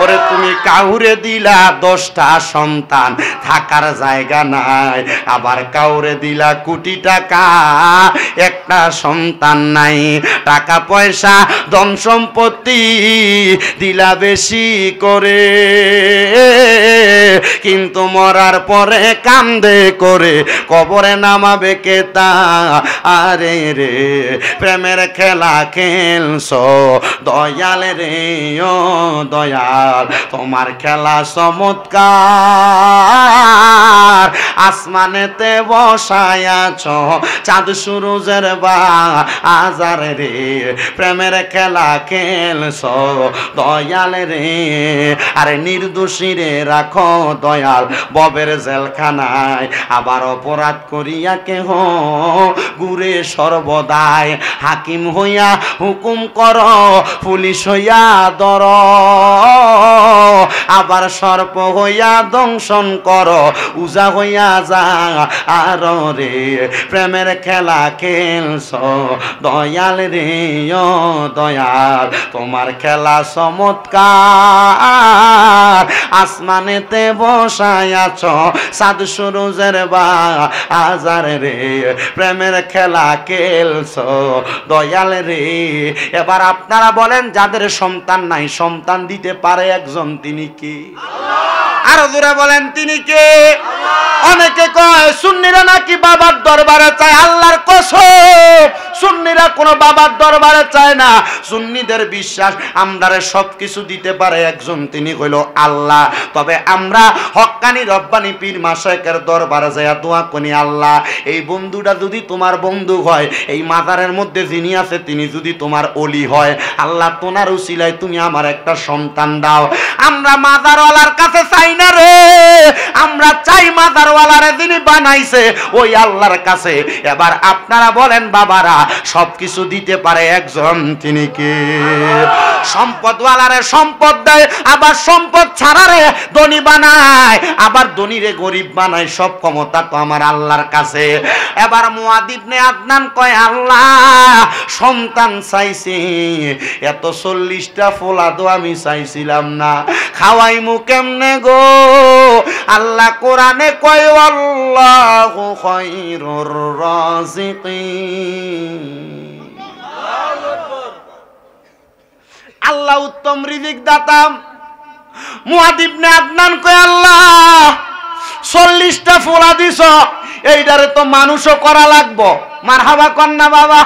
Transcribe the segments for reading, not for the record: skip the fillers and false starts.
ওরে তুমি কাউরে দিলা 10টা সন্তান, থাকার জায়গা নাই, আবার কাউরে দিলা কোটি টাকা, একটা সন্তান নাই। টাকা পয়সা ধন সম্পত্তি দিলা বেশি করে, কিন্তু মরার পরে কান্দে করে কবরে নামাবে কে তা? আরে রে প্রেমের খেলা খেলছো দয়াল রে ও দয়াল, তোমার খেলা চমৎকার। আসমানেতে বসায়াছ চাঁদ সূরজের বাজার রে, প্রেমের খেলা খেলছো দয়াল রে। আরে নির্দোষী রে রাখো দয়াল ববের জেলখানায়, আবার অপরাধ করিয়া কেহ ঘুরে সর্বদায়। হাকিম হইয়া হুকুম কর, পুলিশ হইয়া দর, আবার সর্প হইয়া দংশন কর, উজা হইয়া যা আর রে। প্রেমের খেলা খেলছ দয়াল রে ও দয়াল, তোমার খেলা চমৎকার। আসমানেতে বসায়াছ চাঁদ সূরজের বাজার রে, প্রেমের খেলা খেলছ দয়াল রে। এবার আপনারা বলেন, যাদের সন্তান নাই, সন্তান দিতে পারে একজন, তিনি কি? আরো জোরে বলেন, তিনি কে? অনেকে কয় সুন্নিরা নাকি বাবার দরবারে চায়, আল্লাহর কসম সুন্নিরা কোনো বাবার দরবারে চায় না। সুন্নিদের বিশ্বাস আমরারে সবকিছু দিতে পারে একজন, তিনি হইল আল্লাহ। তবে আমরা হক্কানি রব্বানি পীর মাশায়েখের দরবারে যাইয়া দোয়া করি, আল্লাহ এই বন্ধুটা যদি তোমার বন্ধু হয়, এই মাজারের মধ্যে যিনি আছে তিনি যদি তোমার ওলি হয়, আল্লাহ তোমার উসিলায় তুমি আমার একটা সন্তান দাও। আমরা মাজারওয়ালার কাছে চাই না রে, আমরা চাই মাজারওয়ালারে যিনি বানাইছে ওই আল্লাহর কাছে। এবার আপনারা বলেন বাবারা, সবকিছু দিতে পারে একজন, তিনি কে? সম্পদওয়ালারে সম্পদ দেয়, আবার সম্পদ ছাড়ারে ধনী বানায়, আবার ধনীরে গরিব বানায়। সব ক্ষমতা তো আমার আল্লাহর কাছে। এবার মুয়াদ ইবনে আদনান কয়, আল্লাহ সন্তান চাইছি, এত 40টা ফোলাদও আমি চাইছিলাম না, খাওয়াইমু কেমনে গো? আল্লাহ কোরআনে কয়, আল্লাহু খায়রুর রাযিকিন, আল্লাহ উত্তম রিজিক দাতা। মুয়াদ ইবনে আদনান কয়, আল্লাহ 40টা ফোলা দিছ, এইটারে তো মানুষও করা লাগবো। মারহাবা কন্যা বাবা।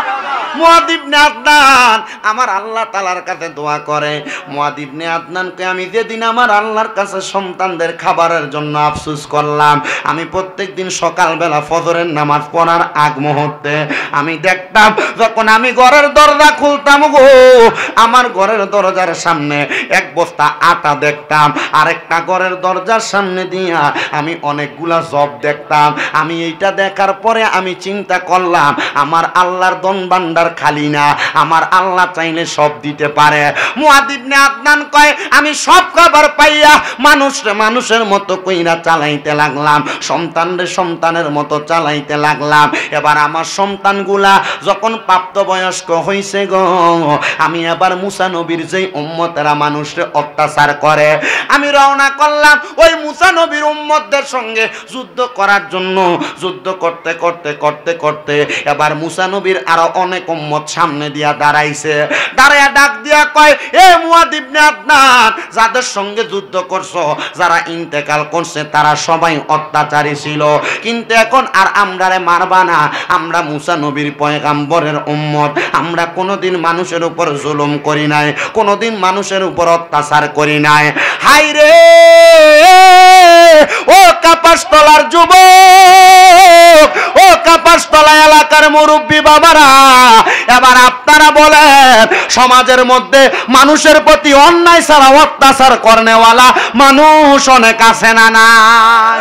মুয়াদ ইবনে আদনান আমার আল্লাহ তাআলার কাছে দোয়া করে। মুয়াদ ইবনে আদনানকে আমি যেদিন আমার আল্লাহর কাছে সন্তানদের খাবারের জন্য আফসোস করলাম, আমি প্রত্যেকদিন সকালবেলা ফজরের নামাজ পড়ার আগ মুহূর্তে আমি দেখতাম, যখন আমি ঘরের দরজা খুলতাম গো, আমার ঘরের দরজার সামনে এক বস্তা আটা দেখতাম, আরেকটা ঘরের দরজার সামনে দিয়া আমি অনেকগুলা জব দেখতাম। আমি এইটা দেখার পরে আমি চিন্তা করলাম, আমার আল্লাহর ধন ভান্ডার খালি না, আমার আল্লাহ চাইলে সব দিতে পারে। মুয়াদ ইবনে আদনান কয়, আমি সব খাবার পাইয়া মানুষের মতো কইরা চালাইতে লাগলাম, সন্তানরে সন্তানের মতো চালাইতে লাগলাম। এবার আমার সন্তানগুলা যখন প্রাপ্তবয়স্ক হইছে গো, আমি এবার মুসা নবীর যেই উম্মতেরা মানুষরে অত্যাচার করে, আমি রওনা করলাম ওই মুসা নবীর উম্মতদের সঙ্গে যুদ্ধ করার জন্য। যুদ্ধ করতে করতে করতে করতে এবার মুসা নবীর আরো অনেক উম্মত সামনে দিয়া দাঁড়াইছে। দাঁড়ায়া ডাক দিয়া কয়, এ মুয়াদ ইবনে আদনান, যাদের সঙ্গে যুদ্ধ করছো, যারা ইন্তেকাল করছে তারা সবাই অত্যাচারী ছিল, কিন্তু এখন আর আমরারে মারবা না। আমরা মুসা নবীর পয়গাম্বরের উম্মত, আমরা কোনোদিন মানুষের উপর জুলুম করি নাই, কোনোদিন মানুষের উপর অত্যাচার করি নাই। হাই রে ও কাপাসতলার যুবক, ও কাপাসতলা এলাকার মুরব্বী বাবারা, এবার আপনারা বলেন, সমাজের মধ্যে মানুষের প্রতি অন্যায় ছাড়া অত্যাচার করনেওয়ালা মানুষ অনেক আছে না নাই?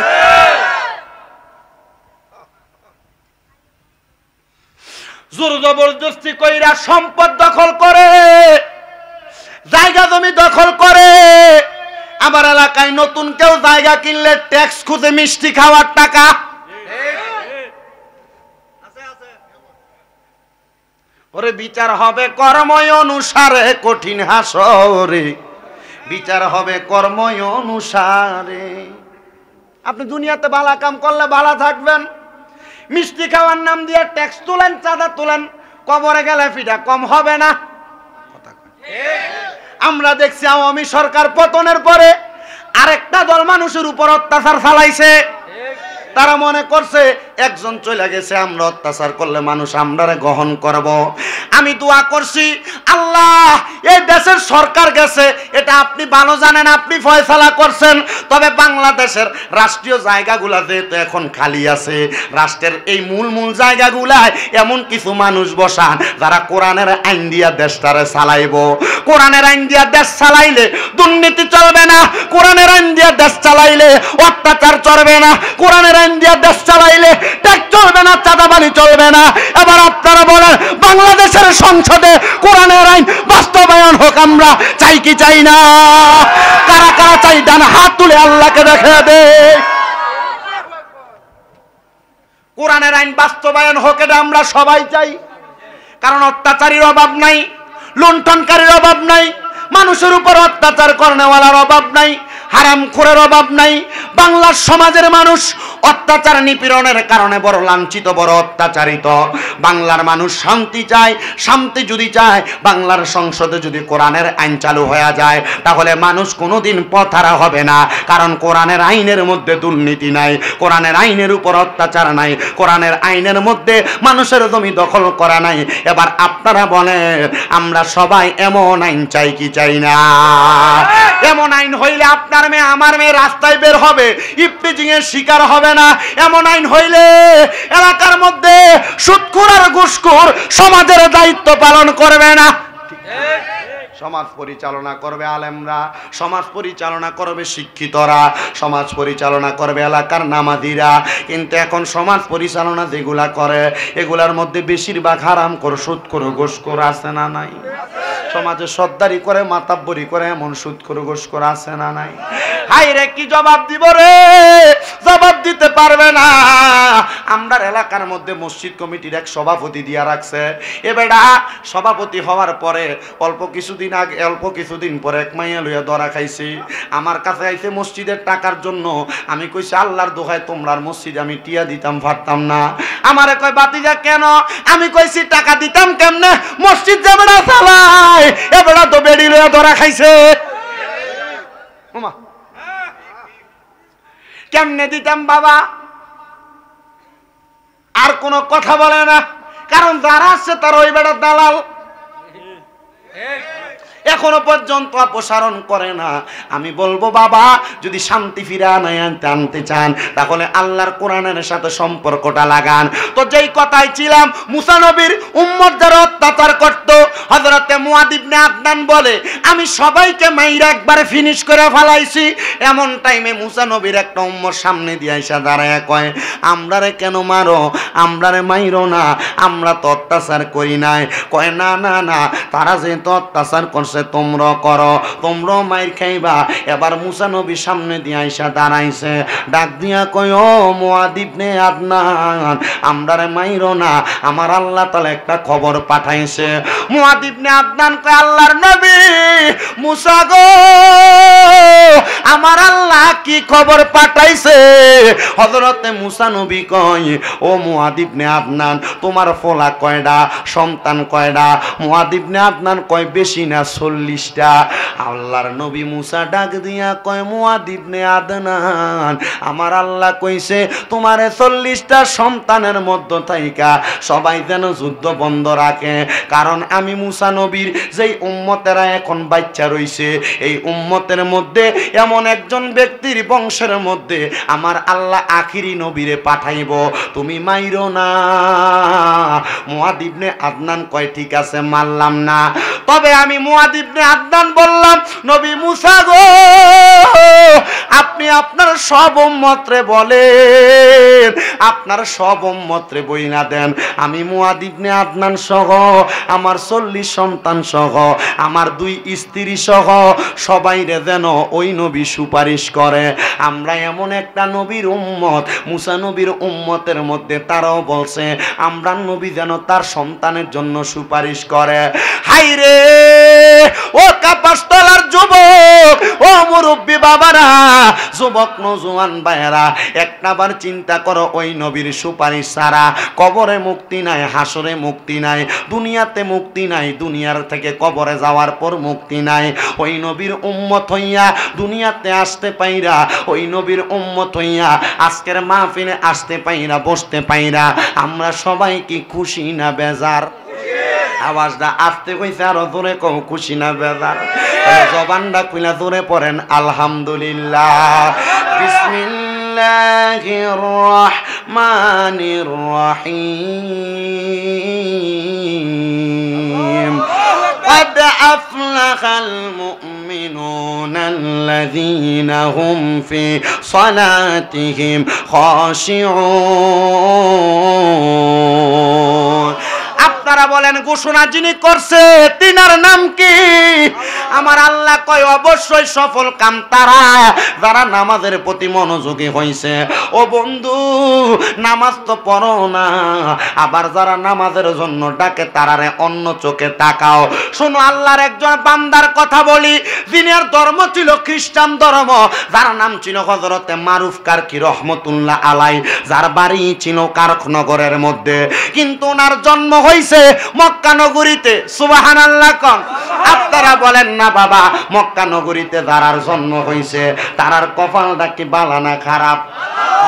জোর জবরদস্তি কইরা সম্পদ দখল করে, জায়গা জমি দখল করে। আমার এলাকায় নতুন কেউ জায়গা কিনলে ট্যাক্স খুঁজে মিষ্টি খাওয়ার টাকা। ওরে বিচার হবে কর্ম অনুসারে, কঠিন হাসরে বিচার হবে কর্ম অনুসারে। আপনি দুনিয়াতে ভালো কাম করলে ভালো থাকবেন, মিষ্টি খাওয়ার নাম দিয়ে ট্যাক্স তোলেন, চাঁদা তোলেন, কবরে গেলে ফিটা কম হবে না। আমরা দেখছি আওয়ামী সরকার পতনের পরে আরেকটা দল মানুষের উপর অত্যাচার চালাইছে। তারা মনে করছে একজন চলে গেছে, আমরা অত্যাচার করলে মানুষ আমরারে গ্রহণ করব। আমি দোয়া করছি, আল্লাহ এই দেশের সরকার গেছে এটা আপনি ভালো জানেন, আপনি ফয়সালা করছেন। তবে বাংলাদেশের রাষ্ট্রীয় জায়গাগুলা যেহেতু এখন খালি আছে, রাষ্ট্রের এই মূল মূল জায়গাগুলায় এমন কিছু মানুষ বসান যারা কোরআনের আইন দিয়া দেশটারে চালাইব। কোরআনের আইন দিয়া দেশ চালাইলে দুর্নীতি চলবে না, কোরআনের আইন দিয়া দেশ চালাইলে অত্যাচার চলবে না, কোরআনের আইন দিয়া দেশ চালাইলে ট্যাক্স চলবে না, চাঁদাবাজি চলবে না। এবার আপনারা বলেন বাংলাদেশের সংসদে কোরআনের আইন বাস্তবায়ন হোক, আমরা চাই কি চাই না? কারা কারা চাই ডান হাত তুলে আল্লাহকে দেখে দে। কোরআনের আইন বাস্তবায়ন হোক এটা আমরা সবাই চাই, কারণ অত্যাচারীর অভাব নাই, লুণ্ঠনকারীর অভাব নাই, মানুষের উপর অত্যাচার করেওয়ালার অভাব নাই, হারামখোরের অভাব নাই। বাংলার সমাজের মানুষ অত্যাচার নিপীড়নের কারণে বড় লাঞ্ছিত, বড় অত্যাচারিত। বাংলার মানুষ শান্তি চায়, শান্তি যদি চায় বাংলার সংসদে যদি কোরআনের আইন চালু হয়ে যায় তাহলে মানুষ কোনোদিন পথহারা হবে না, কারণ কোরআনের আইনের মধ্যে দুর্নীতি নাই, কোরআনের আইনের উপর অত্যাচার নাই, কোরআনের আইনের মধ্যে মানুষের জমি দখল করা নাই। এবার আপনারা বলেন আমরা সবাই এমন আইন চাই কি চাই না? এমন আইন হইলে আপনার মেয়ে আমার মেয়ে রাস্তায় বের হবে, ইফটিজিং এর শিকার হবে না। এমন আইন হইলে এলাকার মধ্যে সুদখোর আর ঘুষখোর সমাজের দায়িত্ব পালন করবে না। সমাজ পরিচালনা করবে আলেমরা, সমাজ পরিচালনা করবে শিক্ষিতরা, সমাজ পরিচালনা করবে এলাকার নামাজিরা। কিন্তু এখন সমাজ পরিচালনা যেগুলা করে এগুলার মধ্যে বেশিরভাগ হারামখোর, সুদখোর, ঘুষখোর আছে না নাই? সমাজে সর্দারি করে, মাতাব্বরি করে এমন সুদখোর, ঘুষখোর আছে না নাই? হাই রে কি জবাব দিব রে? জবাব দিতে পারবে না। আমরার এলাকার মধ্যে মসজিদ কমিটির এক সভাপতি দিয়া রাখছে। এবেড়া সভাপতি হওয়ার পরে অল্প কিছুদিন পরে এক মাইয়া লইয়া ধরা খাইছি। আমার কাছে আইছে মসজিদের টাকার জন্য। আমি কইছি আল্লাহর দোহাই তোমরার মসজিদে আমি টিয়া দিতাম পারতাম না। আমারে কয় বাতিজা কেন? আমি কইছি টাকা দিতাম কেমনে, মসজিদ যে বেড়া চালায় এ বেড়া তো বেড়ি লইয়া ধরা খাইছে। কেমনে দিতাম বাবা? আর কোনো কথা বলে না, কারণ যারা আসছে তার ওই বেড়া দালাল, এখনো পর্যন্ত অপসারণ করে না। আমি বলবো বাবা যদি শান্তি ফিরে আনতে চান তাহলে আল্লাহর কোরআনের সাথে সম্পর্কটা লাগান। তো যেই কথাই ছিলাম, মুসা নবীর উম্মত যারা অত্যাচার করত, হযরতে মুআদ ইবনে আদনান বলে আমি সবাইকে মাইরা একবারে ফিনিশ করে ফেলাইছি। এমন টাইমে মুসা নবীর একটা উম্মত সামনে দিয়ে আইসা দাঁড়ায় কয় আমরারে কেন মারো? আমরারে মাইরো না, আমরা তো অত্যাচার করি নাই। কয় না না না, তারা যেহেতু অত্যাচার করছে তোমরা করো, তোমরা মাইর খাইবা। এবার মুসা নবী সামনে দিয়ে আইসা দাঁড়াইছে, ডাক দিয়া কয় ও মুআদ ইবনে আদনান আমরারে মাইরো না, আমার আল্লাহ তাআলা একটা খবর পাঠাইছে। মুআদ ইবনে আদনান কয় আল্লাহর নবী মুসা গো, আমার আল্লাহ কি খবর পাঠাইছে? হযরতে মুসা নবী কয় ও মুআদ ইবনে আদনান তোমার ফলা কয়ডা, সন্তান কয়ডা? মুআদ ইবনে আদনান কয় বেশি না 40টা। আল্লাহর নবী মুসা ডাক দিয়া কয় মুআদ ইবনে আদনান আমার আল্লাহ কইছে তোমারে 40টা সন্তানের মধ্য থাইকা সবাই যেন যুদ্ধ বন্ধ রাখে, কারণ আমি মুসা নবীর যেই উম্মতেরা এখন বাচ্চা রইছে এই উম্মতের মধ্যে এমন একজন ব্যক্তির বংশের মধ্যে আমার আল্লাহ আখিরি নবীরে পাঠাইব, তুমি মাইরো না। মুআদ ইবনে আদনান কয় ঠিক আছে মারলাম না, তবে আমি মুআদ ইবনে আদনান বললাম নবী মুসা গো আপনি আপনার সব উম্মতরে বলেন, আপনার সব উম্মতরে বইনা দেন, আমি মুআদ ইবনে আদনান সহ আমার 40 সন্তান সহ আমার 2 স্ত্রী সহ সবাইরে যেন ওই নবী সুপারিশ করে। আমরা এমন একটা নবীর উম্মত, মুসা নবীর উম্মতের মধ্যে তারাও বলছে আমরা নবী যেন তার সন্তানের জন্য সুপারিশ করে। হাইরে ও কাপাসতলার যুবক, ও মুরব্বী বাবারা, যুবক নওজোয়ান ভাইয়েরা, একটাবার চিন্তা করো, ওই নবীর সুপারিশ ছাড়া কবরে মুক্তি নাই, হাসরে মুক্তি নাই, দুনিয়াতে মুক্তি নাই, দুনিয়ার থেকে কবরে যাওয়ার পর মুক্তি নাই। ওই নবীর উম্মত হইয়া দুনিয়াতে আসতে পাইরা, ওই নবীর উম্মত হইয়া আজকের মাহফিলে আসতে পাইরা, বসতে পাইরা, আমরা সবাই কি খুশি না বেজার? আওয়াজটা আসতে কইছে আরো জোরে কও, খুশি না বেজার? জবানটা খুলে জোরে পড়েন আলহামদুলিল্লাহ। বিসমিল্লাহির রহমানির রহিম। قد أفلح المؤمنون الذين هم في صلاتهم خاشعون। আপনারা বলেন ঘোষণা যিনি করছে তিনার নাম কি? আমার আল্লাহ কয় অবশ্যই সফল কাম তারা যারা নামাজের প্রতি মনোযোগী হইছে। ও বন্ধু, নামাজ তো পড়ো না, আবার যারা নামাজের জন্য ডাকে তারারে অন্য চোখে তাকাও। শোনো, আল্লাহর একজন বান্দার কথা বলি, দিনের ধর্ম ছিল খ্রিস্টান ধর্ম, যার নাম ছিল হযরতে মারুফ কারকি রহমতুল্লাহ আলাই, যার বাড়ি ছিল কারখনগরের মধ্যে, কিন্তু ওনার জন্ম হইছে মক্কা নগরীতে। সুবহানাল্লাহ কোন? আপনারা বলেন না বাবা, মক্কা নগরীতে যারার জন্ম হইছে তারার কপালটা কি বালা না খারাপ?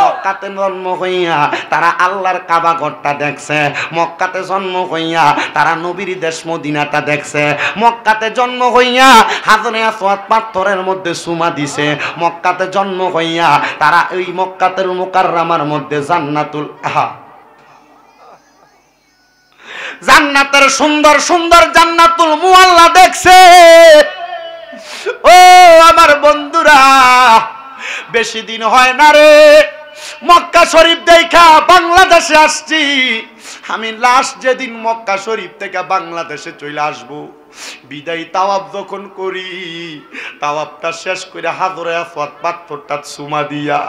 মক্কাতে জন্ম হইয়া তারা আল্লাহর কাবা ঘরটা দেখছে, মক্কাতে জন্ম হইয়া তারা নবীর দেশ মদিনাটা দেখছে, মক্কাতে জন্ম হইয়া হাজরে আসওয়াদ পাথরের মধ্যে সুমা দিছে, মক্কাতে জন্ম হইয়া তারা ওই মক্কাতের মুকাররমার মধ্যে জান্নাতের সুন্দর সুন্দর জান্নাতুল মুআল্লা দেখছে। ও আমার বন্ধুরা, বেশি দিন হয় না রে মক্কা শরীফ দেখা বাংলাদেশে আসছি আমি। লাস্ট যেদিন মক্কা শরীফ থেকে বাংলাদেশে চলে আসবো, বিদায় তাওয়াব যখন করি, তাওয়াবটা শেষ করে হাজরে আসওয়াদ পাথরটা চুমা দিয়া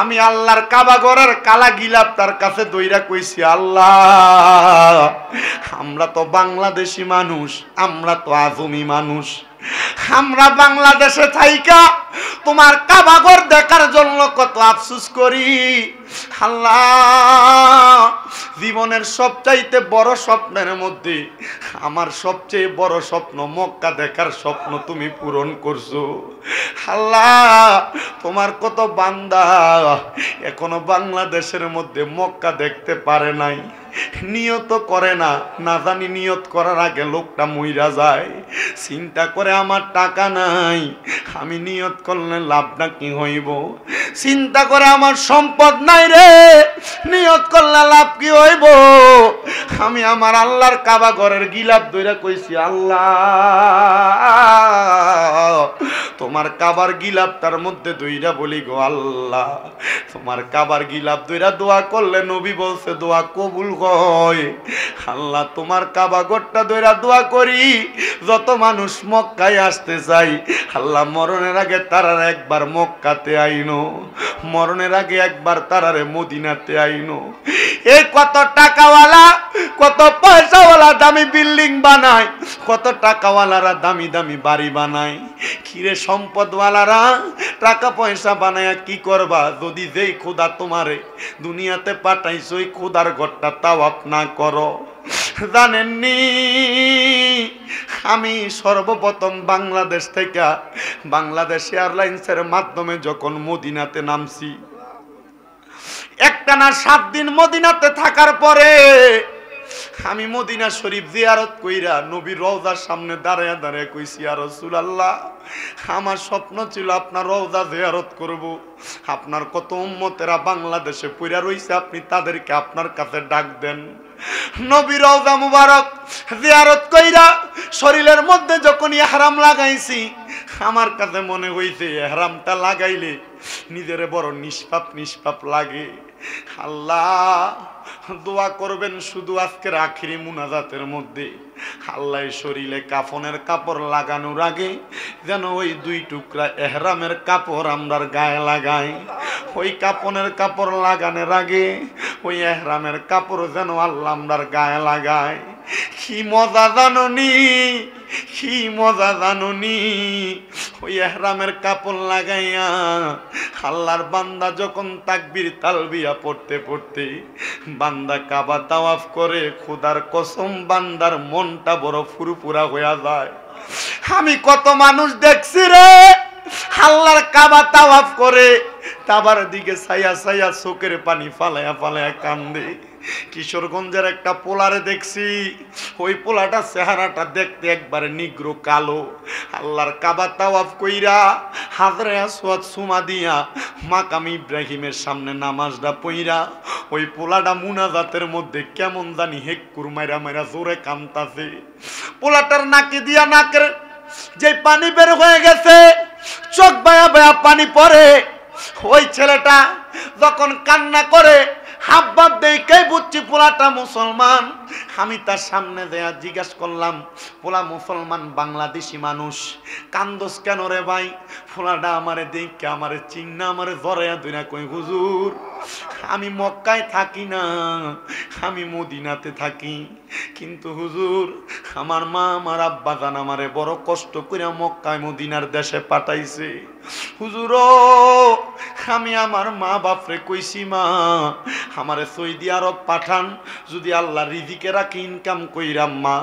আমি আল্লাহর কাবা ঘরের কালা গিলাপটার কাছে দইরা কইছি, আল্লাহ আমরা তো বাংলাদেশি মানুষ, আমরা তো আজমি মানুষ, আমরা বাংলাদেশে থাইকা তোমার কাবা ঘর দেখার জন্য কত আফসোস করি। আল্লাহ, জীবনের সবচাইতে বড় স্বপ্নের মধ্যে আমার সবচেয়ে বড় স্বপ্ন মক্কা দেখার স্বপ্ন তুমি পূরণ করছো। আল্লাহ, তোমার কত বান্দা এখনো বাংলাদেশের মধ্যে মক্কা দেখতে পারে নাই, নিয়ত করে না, না জানি নিয়ত করার আগে লোকটা মইরা যায়। চিন্তা করে আমার টাকা নাই, আমি নিয়ত করলে লাভটা কি হইব? চিন্তা করে আমার সম্পদ নাই রে, নিয়ত করলে লাভ কি হইব? আমি আমার আল্লাহর কাবা ঘরের গিলাপ ধইরা কইছি, আল্লাহ তোমার কাবার গিলাপটার মধ্যে দইরা বলি গো আল্লাহ, তোমার কাবার গিলাপ দইরা দোয়া করলে নবী বলছে দোয়া কবুল হয়। আল্লাহ, তোমার কাবা ঘরটা দইরা দোয়া করি, যত মানুষ মক্কায় আসতে চাই আল্লাহ মরণের আগে তারার একবার মক্কাতে আইনো, মরণের আগে একবার তারারে মদিনাতে আইনো। এই কত টাকাওয়ালা, কত পয়সাওয়ালা দামি বিল্ডিং বানায়, কত টাকাওয়ালারা দামি দামি বাড়ি বানায়, কিরে সম্পদওয়ালারা টাকা পয়সা বানায়া কি করবা যদি যেই খোদা তোমারে দুনিয়াতে পাঠাইছে ওই খোদার ঘরটা তাওয়াফ না করো? জানেননি, আমি সর্বপ্রথম বাংলাদেশ থেকে বাংলাদেশ এয়ারলাইন্সের মাধ্যমে যখন মদিনাতে নামছি, একটানা 7 দিন মদিনাতে থাকার পরে আমি মদিনা শরীফ জিয়ারত কইরা নবীর রওজার সামনে দাঁড়ায় দাঁড়ায় কইছি, ইয়া রাসূলুল্লাহ, আমার স্বপ্ন ছিল আপনার রওজা জিয়ারত করব। আপনার কত উম্মতেরা বাংলাদেশে পইরা রইছে, আপনি তাদেরকে আপনার কাছে ডাক দেন। নবীর রওজা মুবারক জিয়ারত কইরা শরীরের মধ্যে যখন ইহরাম লাগাইছি, আমার কাছে মনে হইছে এহরামটা লাগাইলে নিজের বড় নিষ্পাপ নিষ্পাপ লাগে। আল্লাহ দোয়া করবেন শুধু আজকের আখিরি মুনাজাতের মধ্যে, আল্লাহ শরীরে কাফনের কাপড় লাগানোর আগে যেন ওই 2 টুকরা এহরামের কাপড় আমরার গায়ে লাগাই। ওই কাফনের কাপড় লাগানোর আগে ওই এহরামের কাপড় যেন আল্লাহ আমরার গায়ে লাগায়। কি মজা জাননি, কি মজা জাননি। ওই এহরামের কাপড় লাগাইয়া আল্লাহর বান্দা যখন তাকবীর তালবিয়া পড়তে পড়তে বান্দা কাবা তাওয়াফ করে, খোদার কসম বান্দার মনটা বড় ফুরফুরা হইয়া যায়। আমি কত মানুষ দেখছি রে আল্লাহর কাবা তাওয়াফ করে তাবার দিকে ছায়া ছায়া চোখের পানি ফালায়া ফালায়া কান্দে। কিশোরগঞ্জের একটা পোলারে দেখছি, ওই পোলাটা চেহারাটা দেখতে একবারে নিগ্র কালো। আল্লাহর কাবা তাওয়াফ কইরা হাজরে আসওয়াদ সুমা দিয়া মাকাম ইব্রাহিমের সামনে নামাজটা পইরা ওই পোলাটা মুনাজাতের মধ্যে কেমন জানি হেক্কুর মাইরা মাইরা জোরে কামতাছে। পোলাটার নাকি দিয়া নাকের যে পানি বের হয়ে গেছে, চোখ বায়া বায়া পানি পড়ে। ওই ছেলেটা যখন কান্না করে হাবভাব দেখে বুঝছি পোলাটা মুসলমান। আমি তার সামনে দেয়া জিজ্ঞাসা করলাম, পোলা মুসলমান বাংলাদেশি মানুষ, কান্দোস কেন রে ভাই? পোলাটা আমারে দেখে আমারে চিন্না আমারে জড়াইয়া দুইনা কই, হুজুর আমি মক্কায় থাকি না, আমি মদিনাতে থাকি, কিন্তু হুজুর আমার মা আমার আব্বা জান আমারে বড় কষ্ট করে মক্কায় মদিনার দেশে পাঠাইছে। হুজুর আমি আমার মা বাপরে কইছি, মা আমারে সৌদি আরব পাঠান, যদি আল্লাহ রিজিকে রাখে ইনকাম কইরাম মা,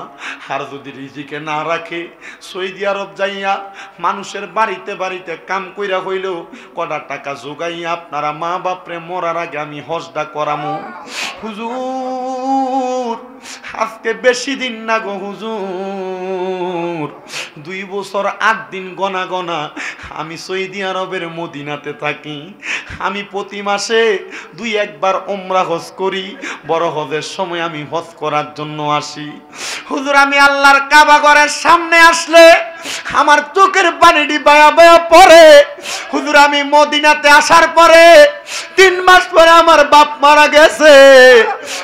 আর যদি রিজিকে না রাখে সৌদি আরব যাইয়া মানুষের বাড়িতে বাড়িতে কাম কইরা হইলেও কটা টাকা জোগাইয়া আপনারা মা বাপরে মরার আগে আমি হজটা করামু। হুজুর আজকে বেশি দিন না গো হুজুর, 2 বছর 8 দিন গনা গনা আমি সৌদি আরবের মদিনাতে থাকি। আমি প্রতি মাসে 2-1 বার ওমরা হজ করি, বড় হজের সময় আমি হজ করার জন্য আসি। হুজুর আমি আল্লাহর কাবা ঘরের সামনে আসলে আমার চোখের পানিটি বায়া বায়া পড়ে। হুজুর আমি মদিনাতে আসার পরে 3 মাস পরে আমার বাপ মারা গেছে।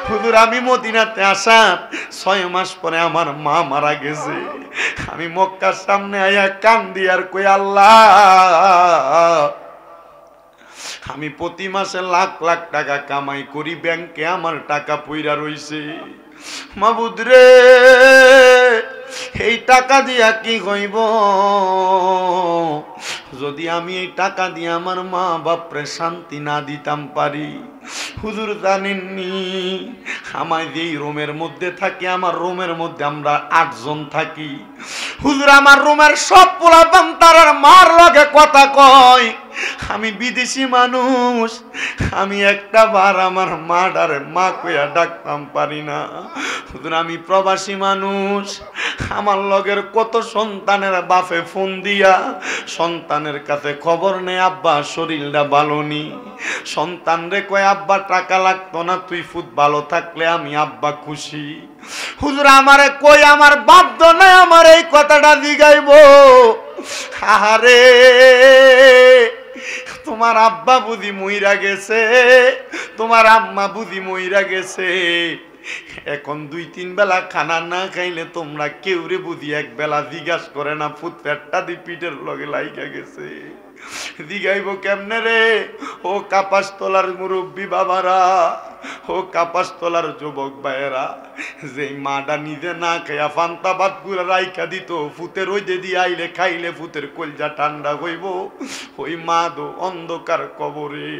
হুজুর আমি মদিনাতে আসার 6 মাস পরে আমার মা মারা গেছে। আমি মক্কার সামনে আইয়া কান্দি আর কই, আল্লাহ আমি প্রতি মাসে লাখ লাখ টাকা কামাই করি, ব্যাংকে আমার টাকা পইরা রইছে। মাবুদ রে এই টাকা দিয়া কি হইব? যদি আমি এই টাকা দিয়ে আমার মা বাপরে শান্তি না দিতাম পারি। হুজুর জানেননি আমায় যেই রুমের মধ্যে থাকি, আমার রুমের মধ্যে আমরা 8 জন থাকি। হুজুর আমার রুমের সব পোলাপান তারার মার লগে কথা কয়। আমি বিদেশি মানুষ, আমি একটা বার আমার মাডারে মা কইয়া ডাকতাম পারি না। হুজুর আমি প্রবাসী মানুষ, আমার লগের কত সন্তানের বাপে ফোন দিয়া সন্তানের কাছে খবর নেই আব্বা শরীরটা ভালো নি। সন্তান রে কয় আব্বা টাকা লাগতো না, তুই ফুট ভালো থাকলে আমি আব্বা খুশি। হুজুর আমারে কই আমার বাধ্য নাই আমার এই কথাটা জিগাইব। আহারে তোমার আব্বা বুঝি মইরা গেছে, তোমার আম্মা বুঝি মইরা গেছে, এখন 2-3 বেলা খানা না খাইলে তোমরা কেউ রে বুঝি 1 বেলা জিজ্ঞাস করে না ফুট পেটটা দি পিঠের লগে লাইগা গেছে। জিগাইব কেমনে রে? ও কাপাসতলার মুরব্বী বাবারা, ও কাপাসতলার যুবক ভাইয়েরা, যে মাটা নিজে না খাইয়া ফান্তা ভাত গুলা রাইখা দিত, ফুতের রইদে দিয়ে আইলে খাইলে ফুতের কলজা ঠান্ডা হইব, ওই মা দো অন্ধকার কবরে।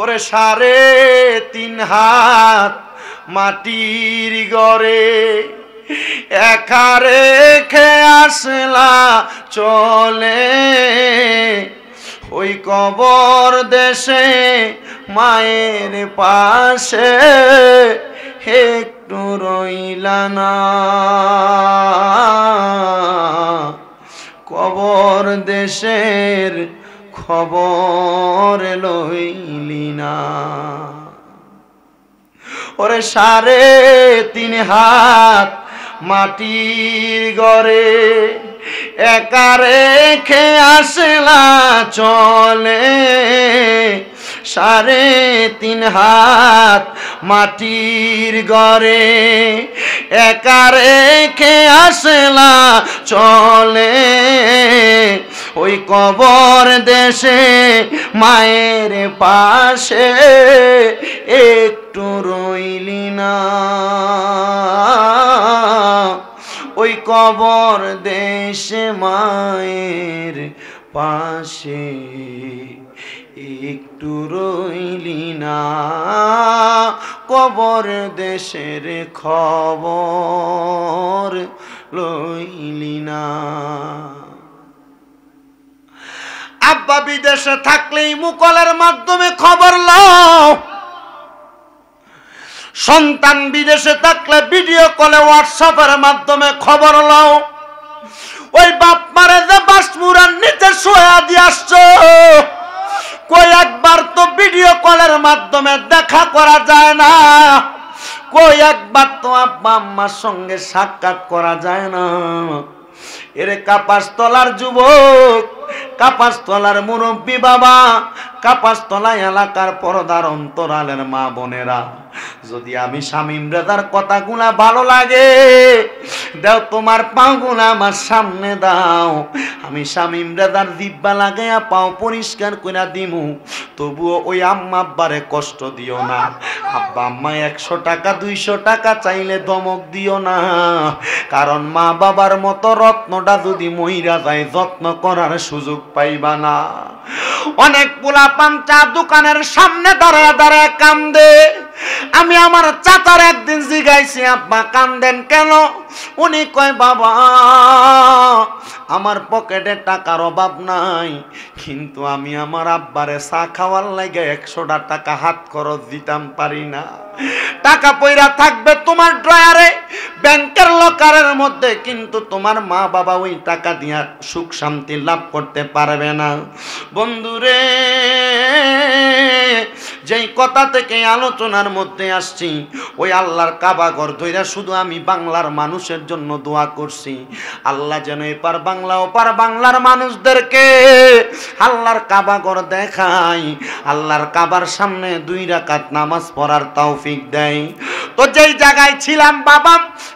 ওরে 3.5 হাত মাটির ঘরে একা রেখে আসলা চলে, ওই কবর দেশে মায়ের পাশে একটু রইলা না, কবর দেশের খবর লইলি না। ওরে 3.5 হাত মাটির ঘরে একা রেখে আসলা চলে 3.5 হাত মাটির ঘরে একা রেখে আসলা চলে ওই কবর দেশে মায়ের পাশে একটু রইলি না ওই কবর দেশে মায়ের পাশে একটু রইলি না কবর দেশের খবর লইলি না আব্বা বিদেশে থাকলেই মুকলের মাধ্যমে খবর লও সন্তান বিদেশে থাকলে ভিডিও কলে হোয়াটসঅ্যাপের মাধ্যমে খবর লও ওই বাপ মারে যে বাসমুরার নিচে শোয়া দিয়ে আসছো কই একবার তো ভিডিও কলের মাধ্যমে দেখা করা যায় না কই একবার তো আব্বা আম্মার সঙ্গে সাক্ষাৎ করা যায় না এরে কাপাসতলার যুবক কাপাসতলার মুরব্বী বাবা কাপাসতলা এলাকার পর্দার অন্তরালের মা বোনেরা যদি আমি শামীম রেজার কথাগুলা ভালো লাগে দাও তোমার পাগুলা আমার সামনে দাও আমি শামীম রেজার জিব্বা লাগাইয়া পাও পরিষ্কার কইরা দিমু তবুও ওই আম্মা আব্বারে কষ্ট দিও না আব্বা আম্মা 100 টাকা 200 টাকা চাইলে ধমক দিও না কারণ মা বাবার মতো রত্নটা যদি মইরা যায় যত্ন করার সুযোগ পাইবা না অনেক পোলাপান চা দোকানের সামনে দাঁড়ায় দাঁড়ায় কান্দে আমি আমার চাচার একদিন জিগাইছি আব্বা কান্দেন কেন উনি কয় বাবা আমার পকেটে টাকার অভাব নাই কিন্তু আমি আমার আব্বারে চা খাওয়ার লাগে 100 টাকা হাত খরচ দিতাম পারি না টাকা পয়রা থাকবে তোমার ড্রয়ারে ব্যাংকের লকারের মধ্যে কিন্তু তোমার মা বাবা ওই টাকা দিয়া সুখ শান্তি লাভ করতে পারবে না বন্ধুরে যেই কথা থেকে আলোচনার মধ্যে আসছি ওই আল্লাহর কাবা ঘর ধইরা শুধু আমি বাংলার মানুষের জন্য দোয়া করছি আল্লাহ যেন এপার বাংলা ওপার বাংলার মানুষদেরকে আল্লাহর কাবা ঘর দেখায় আল্লাহর কাবার সামনে 2 রাকাত নামাজ পড়ার তৌফিক দেয় তো যেই জায়গায় ছিলাম বাবা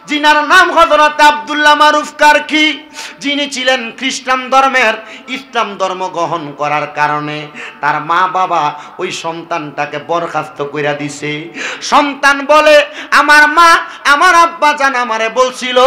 যিনার নাম হযরত আব্দুল্লাহ মারুফ কারকি যিনি ছিলেন খ্রিস্টান ধর্মের ইসলাম ধর্ম গ্রহণ করার কারণে তার মা বাবা ওই সন্তানটাকে বরখাস্ত কইরা দিছে সন্তান বলে আমার মা আমার আব্বা জান আমারে বলছিল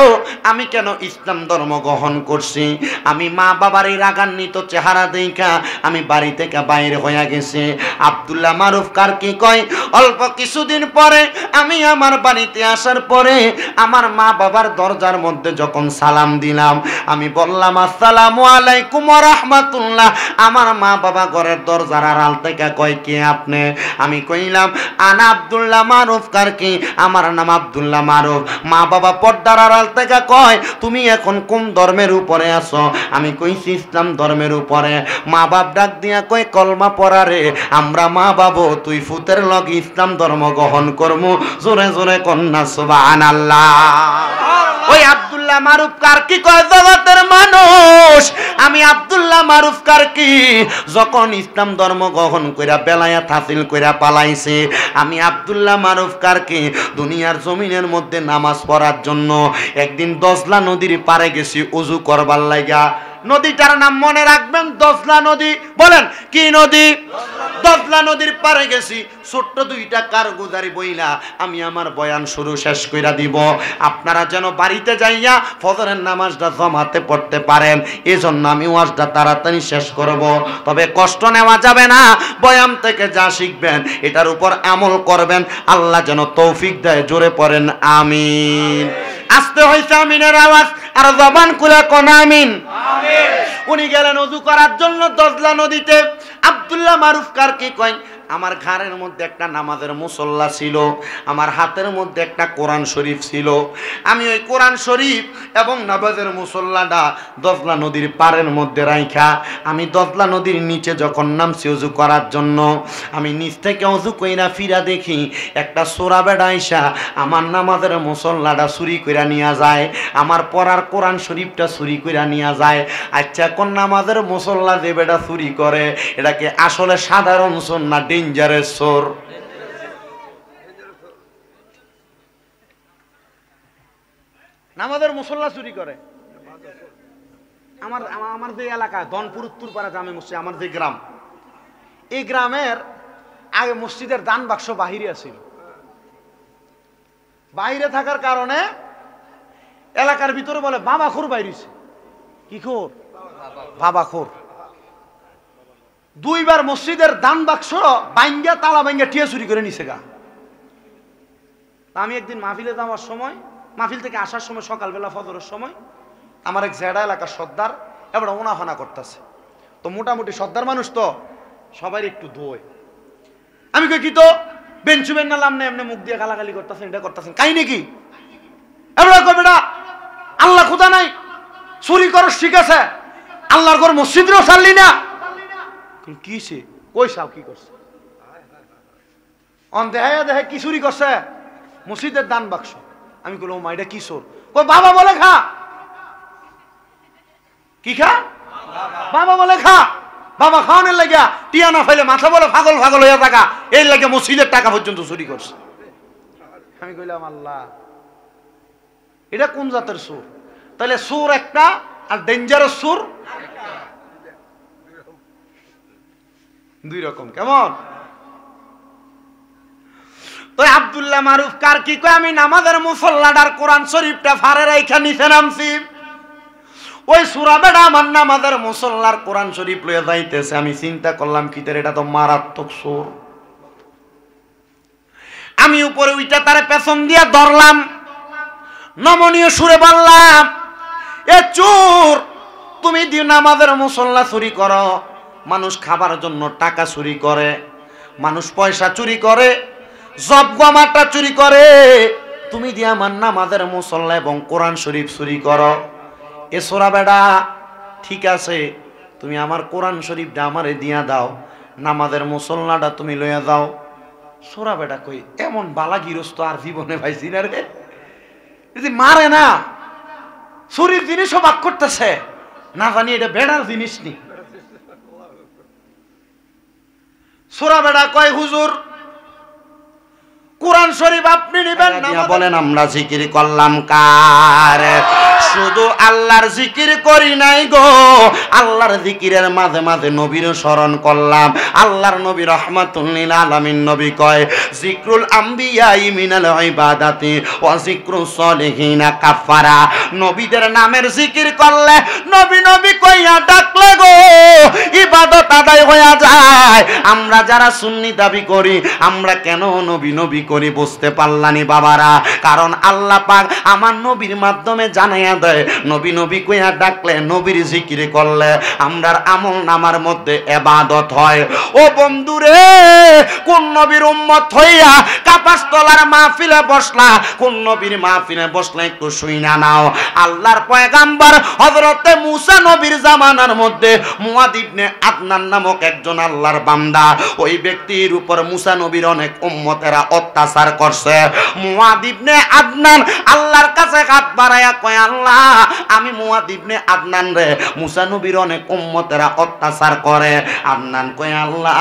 আমি কেন ইসলাম ধর্ম গ্রহণ করছি আমি মা বাবার এই রাগান্বিত চেহারা দেখা আমি বাড়ি থেকে বাইরে হয়ে গেছে আব্দুল্লাহ মারুফ কারকি কয় অল্প কিছুদিন পরে আমি আমার বাড়িতে আসার পরে আমার মা বাবার দরজার মধ্যে যখন সালাম দিলাম আমি বললাম আসসালামু আলাইকুম ওয়া রাহমাতুল্লাহ আমার মা বাবা ঘরের দরজার আড়াল থেকে কয় কে আপনি আমি কইলাম আনা আব্দুল্লাহ মারুফ কারকি আমার নাম আব্দুল্লাহ মারুফ মা বাবা পর্দার আড়াল থেকে কয় তুমি এখন কোন ধর্মের উপরে আছো আমি কইছি ইসলাম ধর্মের উপরে মা বাপ ডাক দিয়া কয় কলমা পড়ারে আমরা মা বাবা তুই ফুতের লগ ইসলাম ধর্ম গ্রহণ করমু জোরে জোরে কন্যা সুবহানাল্লাহ ওই আব্দুল্লাহ মারুফ কারকি কয় জগতের মানুষ আমি আব্দুল্লাহ মারুফ কারকি যখন ইসলাম ধর্ম গ্রহণ কইরা বেলায়াত হাসিল কইরা পালাইছে আমি আব্দুল্লাহ মারুফ কারকি দুনিয়ার জমিনের মধ্যে নামাজ পড়ার জন্য একদিন দজলা নদীর পারে গেছি ওযু করবার লাগা নদীটার নাম মনে রাখবেন দজলা নদী বলেন কি নদী দজলা নদীর পারে গেছি ছোট্ট 2টা কারগুজারি বইলা আমি আমার বয়ান শুরু শেষ কইরা দিব আপনারা যেন বাড়িতে যাইয়া ফজরের নামাজটা জামাতে পড়তে পারেন এজন্য আমি ওয়াজটা তাড়াতাড়ি শেষ করব তবে কষ্ট নেওয়া যাবে না বয়ান থেকে যা শিখবেন এটার উপর আমল করবেন আল্লাহ যেন তৌফিক দেয় জোরে পড়েন আমিন আসতে হইছে আমিনের আওয়াজ আর জবান খুলে কোন আমিন আমিন উনি গেলেন ওযু করার জন্য দজলা নদীতে আব্দুল্লাহ মারুফ কারকি কয় আমার ঘাড়ের মধ্যে একটা নামাজের মুসল্লা ছিল, আমার হাতের মধ্যে একটা কোরআন শরীফ ছিল। আমি ওই কোরআন শরীফ এবং নামাজের মুসল্লাটা দজলা নদীর পাড়ের মধ্যে রাইখা আমি দজলা নদীর নিচে যখন নামছি ওযু করার জন্য, আমি নিচ থেকে ওযু কইরা ফিরা দেখি একটা সোরা বেড়া আইসা আমার নামাজের মুসল্লাটা চুরি কইরা নিয়ে যায়, আমার পড়ার কোরআন শরীফটা চুরি কইরা নিয়ে যায়। আচ্ছা, কোন নামাজের মুসল্লা যে বেটা চুরি করে, এটাকে আসলে সাধারণ চোর না ডেঞ্জারাস চোর? নামাজের মুসল্লা চুরি করে। আমার যে এলাকা ধনপুর উত্তরপাড়া জামে মসজিদ, আমার যে গ্রাম, এই গ্রামের আগে মসজিদের দান বাক্স বাহিরে আছিল। বাইরে থাকার কারণে এলাকার ভিতরে বলে বাবা খোর বাইরেছে। কি খোর? বাবা খোর। দুইবার মসজিদের দান বাক্স বাইঙ্গা তালা বাইঙ্গা টিয়া চুরি করে নিছে গা। আমি একদিন মাহফিলে যাওয়ার সময়, মাহফিল থেকে আসার সময় সকালবেলা ফজরের সময় আমার এক জেডা এলাকার সর্দার এবার ওনাফানা করতেছে। তো মোটামুটি সর্দার মানুষ তো সবাই একটু দোয়। আমি কই কি তো বেঞ্চুবেন না লাম না এমনি মুখ দিয়ে গালাগালি করতেছেন, এটা করতেছেন কাই নাকি? এবার কই বেটা আল্লাহ খোদা নাই, চুরি করো ঠিক আছে, আল্লাহর ঘর মসজিদেরও ছাড়লি না। কিছে কই সাও কি করছে? অন দেহায়া দেহে কি চুরি করছে? মসজিদের দান বাক্স। আমি কইলাম মা এটা কি চোর? কই বাবা বলে খা। কি খা? বাবা বলে খা। বাবা খাওয়ানোর লাগিয়া টিয়া না ফাইলে মাথা বলে পাগল পাগল হইয়া থাকা, এই লাগে মসজিদের টাকা পর্যন্ত চুরি করছে। আমি কইলাম আল্লাহ, এটা কোন জাতের চোর? তাহলে চোর একটা আর ডেঞ্জারাস চোর দুই রকম। কেমন? তো আব্দুল্লাহ মারুফ কার কি কয়, আমি নামাজের মুসল্লাটার কোরআন শরীফটা ফারে রাইখা নিচে নামছি। ওই সূরা বেটা আমার নামাজের মুসল্লার কোরআন শরীফ লইয়া যাইতেছে। আমি চিন্তা করলাম কি তার এটা তো মারাত্মক চোর। আমি উপরে উইটা তারে পেছন দিয়া ধরলাম, নমনীয় সুরে বললাম, এ চোর, তুমি দিও নামাজের মুসল্লা চুরি করো, মানুষ খাবার জন্য টাকা চুরি করে, মানুষ পয়সা চুরি করে, জবগমাটা চুরি করে, তুমি দিয়া আমার নামাজের মুসল্লা এবং কোরআন শরীফ চুরি করো। এ সোরা বেটা, ঠিক আছে, তুমি আমার কোরআন শরীফটা আমারে দিয়া দাও, নামাজের মুসল্লাটা তুমি লইয়া দাও। সোরা বেটা কই এমন বালা গিরস্ত আর জীবনে পাইছি না রে। যদি মারে না, চুরির জিনিসও বাক করতেছে, না জানি এটা বেড়ার জিনিস নি। সোরা বেটা কয় হুজুর কোরআন শরীফ আপনি নেবেন না? বলেন আমরা জিকির করলাম কার? শুধু আল্লাহর জিকির করি নাই গো, আল্লাহর জিকিরের মাঝে মাঝে নবীর স্মরণ করলাম। আল্লাহর নবী রাহমাতুল লিল আলামিন নবী কয়, জিকরুল আম্বিয়া মিনাল ইবাদাতি ওয়া জিকরুস সলিহিনা কাফারা। নবীদের নামের জিকির করলে, নবী নবী কইয়া ডাকলে গো ইবাদত আদায় হয়ে যায়। আমরা যারা সুন্নি দাবি করি, আমরা কেন নবী নবী করি বুঝতে পারলানি বাবারা? কারণ আল্লাহ পাক আমার নবীর মাধ্যমে জানাইয়া দেয়, নবী নবী কইয়া ডাকলে, নবীর জিকির করলে আমরার আমল নামার মধ্যে ইবাদত হয়। ও বন্ধুরে, কোন নবীর উম্মত হইয়া কাপাসতলার মাহফিলে বসলা? কোন নবীর মাহফিলে বসলে একটু শুইনা নাও। আল্লাহর পয়গাম্বর হযরতে মুসা নবীর জামানার মধ্যে মুয়াদ ইবনে আদনান নামক একজন আল্লাহর বান্দা, ওই ব্যক্তির উপর মুসা নবীর অনেক উম্মতেরা অত্যাচার করছে। মুয়াদ ইবনে আদনান আল্লাহর কাছে হাত বাড়ায়া কয়, আল্লাহ, আমি মুয়াদ ইবনে আদনান রে মুসা নবীর অনেক উম্মতেরা অত্যাচার করে। আদনান কয়, আল্লাহ,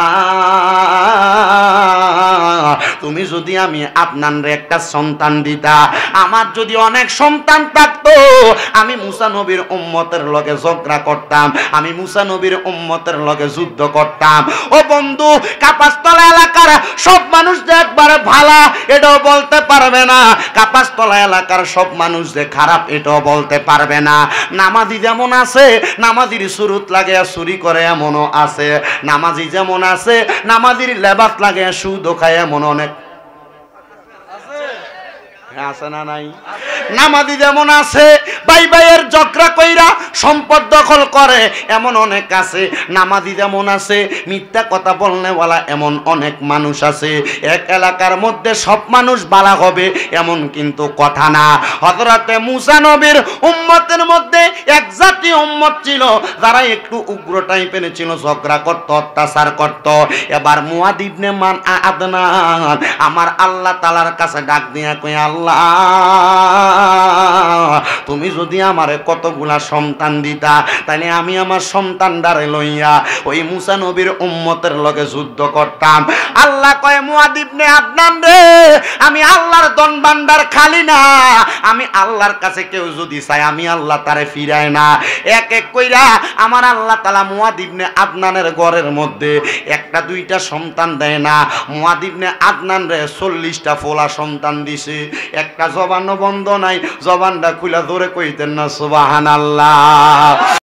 তুমি যদি আমি আদনান রে একটা সন্তান দিতা, আমার যদি অনেক সন্তান থাকতো, আমি মুসা নবীর উম্মতের লগে ঝগড়া করতাম, আমি মুসা নবীর উম্মতের লগে যুদ্ধ করতাম। ও বন্ধু, কাপাসতলা এলাকার সব মানুষ যে একবারে ভালা এটাও বলতে পারবে না, কাপাসতলা এলাকার সব মানুষ যে খারাপ এটাও বলতে পারবে না। নামাজি যেমন আছে, নামাজির সুরুত লাগে চুরি করে এমনও আছে। নামাজি যেমন আছে, নামাজির লেবাস লাগে সুদ খায় এমন অনেক আছে না নাই? নামাজি যেমন আছে ভাই ভাইয়ের ঝগড়া কইরা সম্পদ দখল করে এমন অনেক আছে, নামাজি যেমন আছে মিথ্যা কথা বলনেওয়ালা এমন অনেক মানুষ আছে। এক এলাকার মধ্যে সব মানুষ বালা হবে এমন কিন্তু কথা না। হযরতে মুসা নবীর উম্মতের মধ্যে এক জাতীয় উম্মত ছিল যারা একটু উগ্র টাইপের ছিল, ঝগড়া করত, অত্যাচার করত। এবার মুয়াদ ইবনে আদনান আমার আল্লাহ তাআলার কাছে ডাক দিয়া কই, আল্লাহ তুমি যদি আমারে কতগুলা সন্তান দিতা তাহলে আমি আমার সন্তানদারে লইয়া ওই মুসা নবীর উম্মতের লগে যুদ্ধ করতাম। আল্লাহ কয়, মুয়াদ ইবনে আদনান রে, আমি আল্লাহর ধন ভান্ডার খালি না, আমি আল্লাহর কাছে কেউ যদি চায় আমি আল্লাহ তারে ফিরায় না। এক এক কইরা আমার আল্লাহ তাআলা মুয়াদ ইবনে আদনানের ঘরের মধ্যে একটা দুইটা সন্তান দেয় না, মুয়াদ ইবনে আদনান রে 40টা ফোলা সন্তান দিছে। একটা জবানও বন্ধ নাই, জবানটা খুলা ধরে কইতেন না সুবহানাল্লাহ।